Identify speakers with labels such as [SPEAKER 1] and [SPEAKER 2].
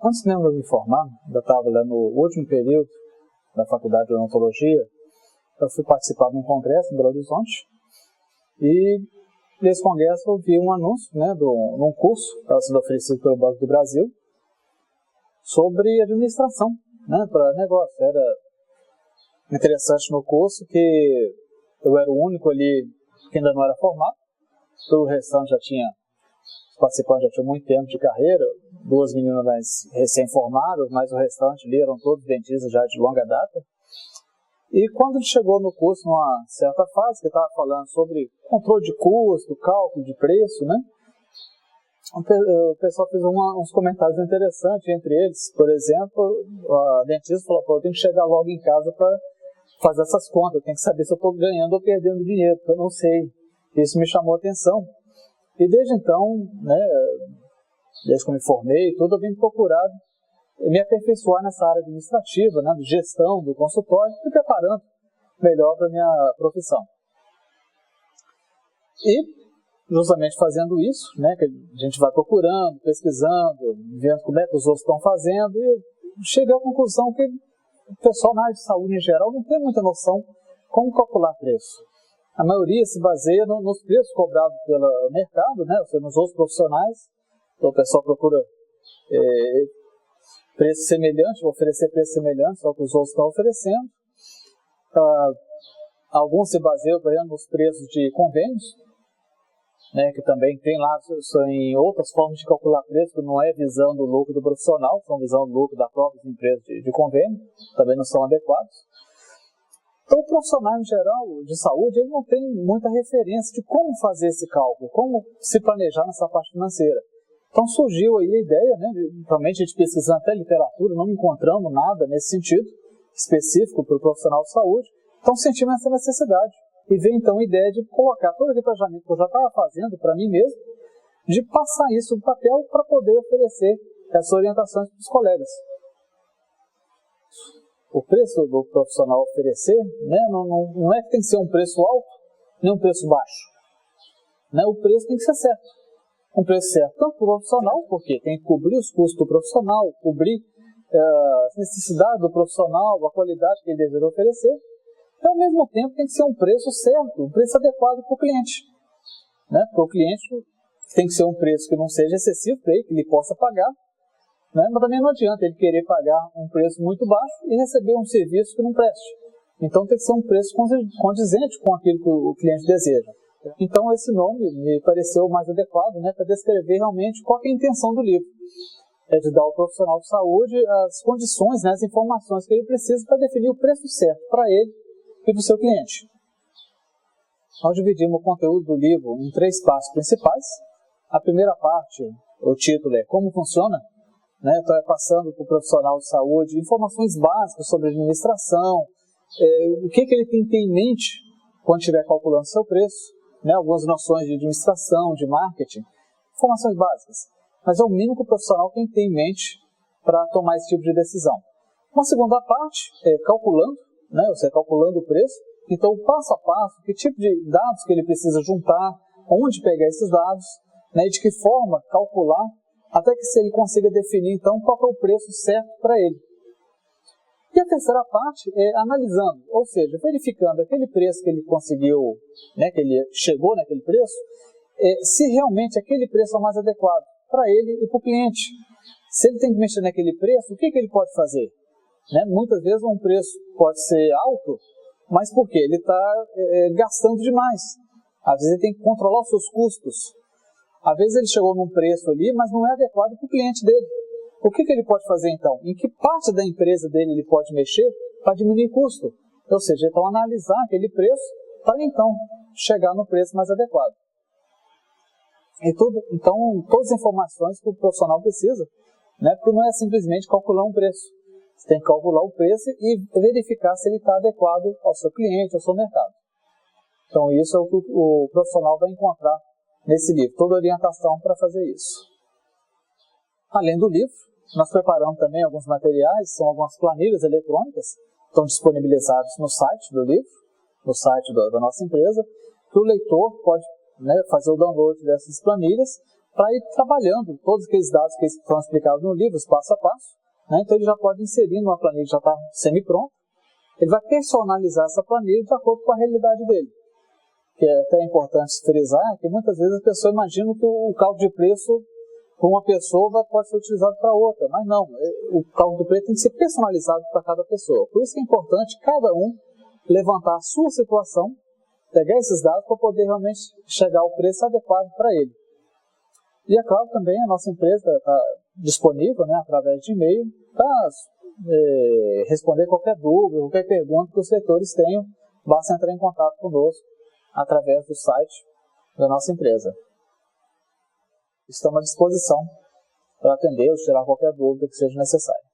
[SPEAKER 1] Antes mesmo de eu me formar, ainda estava lá no último período da faculdade de odontologia, eu fui participar de um congresso em Belo Horizonte, e nesse congresso eu vi um anúncio, né, de um curso que estava sendo oferecido pelo Banco do Brasil sobre administração, né, para negócio. Era interessante no curso que eu era o único ali que ainda não era formado, todo o restante já tinha, os participantes já tinham muito tempo de carreira, 2 meninas recém-formadas, mas o restante ali eram todos dentistas já de longa data. E quando ele chegou no curso, numa certa fase, que estava falando sobre controle de custo, cálculo de preço, né? O pessoal fez uns comentários interessantes entre eles. Por exemplo, a dentista falou: eu tenho que chegar logo em casa para fazer essas contas, eu tenho que saber se eu estou ganhando ou perdendo dinheiro, porque eu não sei. Isso me chamou a atenção. E desde então, né, desde que eu me formei, eu vim procurar me aperfeiçoar nessa área administrativa, né, de gestão do consultório, me preparando melhor para a minha profissão. E, justamente fazendo isso, né, que a gente vai procurando, pesquisando, vendo como é que os outros estão fazendo, e eu cheguei à conclusão que o pessoal na área de saúde em geral não tem muita noção como calcular preço. A maioria se baseia nos preços cobrados pelo mercado, né, ou seja, nos outros profissionais. Então o pessoal procura preço semelhante, oferecer preço semelhante ao que os outros estão oferecendo. Alguns se baseiam, por exemplo, nos preços de convênios, né, que também tem lá em outras formas de calcular preço, que não é visando o lucro do profissional, são visando o lucro da própria empresa de convênio, também não são adequados. Então o profissional em geral de saúde, ele não tem muita referência de como fazer esse cálculo, como se planejar nessa parte financeira. Então surgiu aí a ideia, né, realmente a gente pesquisando até literatura, não encontramos nada nesse sentido específico para o profissional de saúde, então sentimos essa necessidade. E veio então a ideia de colocar todo aquele planejamento que eu já estava fazendo para mim mesmo, de passar isso no papel para poder oferecer essas orientações para os colegas. O preço do profissional oferecer, né, não é que tem que ser um preço alto, nem um preço baixo. Né, o preço tem que ser certo. Um preço certo tanto para o profissional, porque tem que cobrir os custos do profissional, cobrir as necessidades do profissional, a qualidade que ele deseja oferecer, e ao mesmo tempo tem que ser um preço certo, um preço adequado para o cliente. Né? Porque o cliente tem que ser um preço que não seja excessivo para ele, que ele possa pagar, né? Mas também não adianta ele querer pagar um preço muito baixo e receber um serviço que não preste. Então tem que ser um preço condizente com aquilo que o cliente deseja. Então esse nome me pareceu mais adequado, né, para descrever realmente qual é a intenção do livro. É de dar ao profissional de saúde as condições, né, as informações que ele precisa para definir o preço certo para ele e para o seu cliente. Nós dividimos o conteúdo do livro em 3 partes principais. A primeira parte, o título é Como Funciona? Né, então é passando para o profissional de saúde informações básicas sobre administração, o que ele tem que ter em mente quando estiver calculando seu preço, né, algumas noções de administração, de marketing, informações básicas. Mas é o mínimo que o profissional tem que ter em mente para tomar esse tipo de decisão. Uma segunda parte é calculando, né, ou seja, calculando o preço. Então, passo a passo, que tipo de dados que ele precisa juntar, onde pegar esses dados, né, e de que forma calcular, até que ele consiga definir, então, qual é o preço certo para ele. E a terceira parte é analisando, ou seja, verificando aquele preço que ele conseguiu, né, que ele chegou naquele preço, se realmente aquele preço é o mais adequado para ele e para o cliente. Se ele tem que mexer naquele preço, o que ele pode fazer? Né? Muitas vezes um preço pode ser alto, mas por quê? Ele está gastando demais. Às vezes ele tem que controlar os seus custos. Às vezes ele chegou num preço ali, mas não é adequado para o cliente dele. O que ele pode fazer então? Em que parte da empresa dele ele pode mexer para diminuir custo? Ou seja, então analisar aquele preço para então chegar no preço mais adequado. Então, todas as informações que o profissional precisa, né? Porque não é simplesmente calcular um preço. Você tem que calcular o preço e verificar se ele está adequado ao seu cliente, ao seu mercado. Então isso é o que o profissional vai encontrar nesse livro, toda a orientação para fazer isso. Além do livro, nós preparamos também alguns materiais, são algumas planilhas eletrônicas, estão disponibilizadas no site do livro, no site da nossa empresa, que o leitor pode, né, fazer o download dessas planilhas para ir trabalhando todos aqueles dados que estão explicados no livro, passo a passo, né? Então ele já pode inserir numa planilha que já está semi-pronta, ele vai personalizar essa planilha de acordo com a realidade dele. Que é até importante frisar que muitas vezes as pessoas imaginam que o cálculo de preço para uma pessoa pode ser utilizado para outra, mas não, o cálculo do preço tem que ser personalizado para cada pessoa. Por isso que é importante cada um levantar a sua situação, pegar esses dados para poder realmente chegar ao preço adequado para ele. E é claro também a nossa empresa está disponível, né, através de e-mail para responder qualquer dúvida, qualquer pergunta que os leitores tenham, basta entrar em contato conosco através do site da nossa empresa. Estamos à disposição para atendê-los, tirar qualquer dúvida que seja necessária.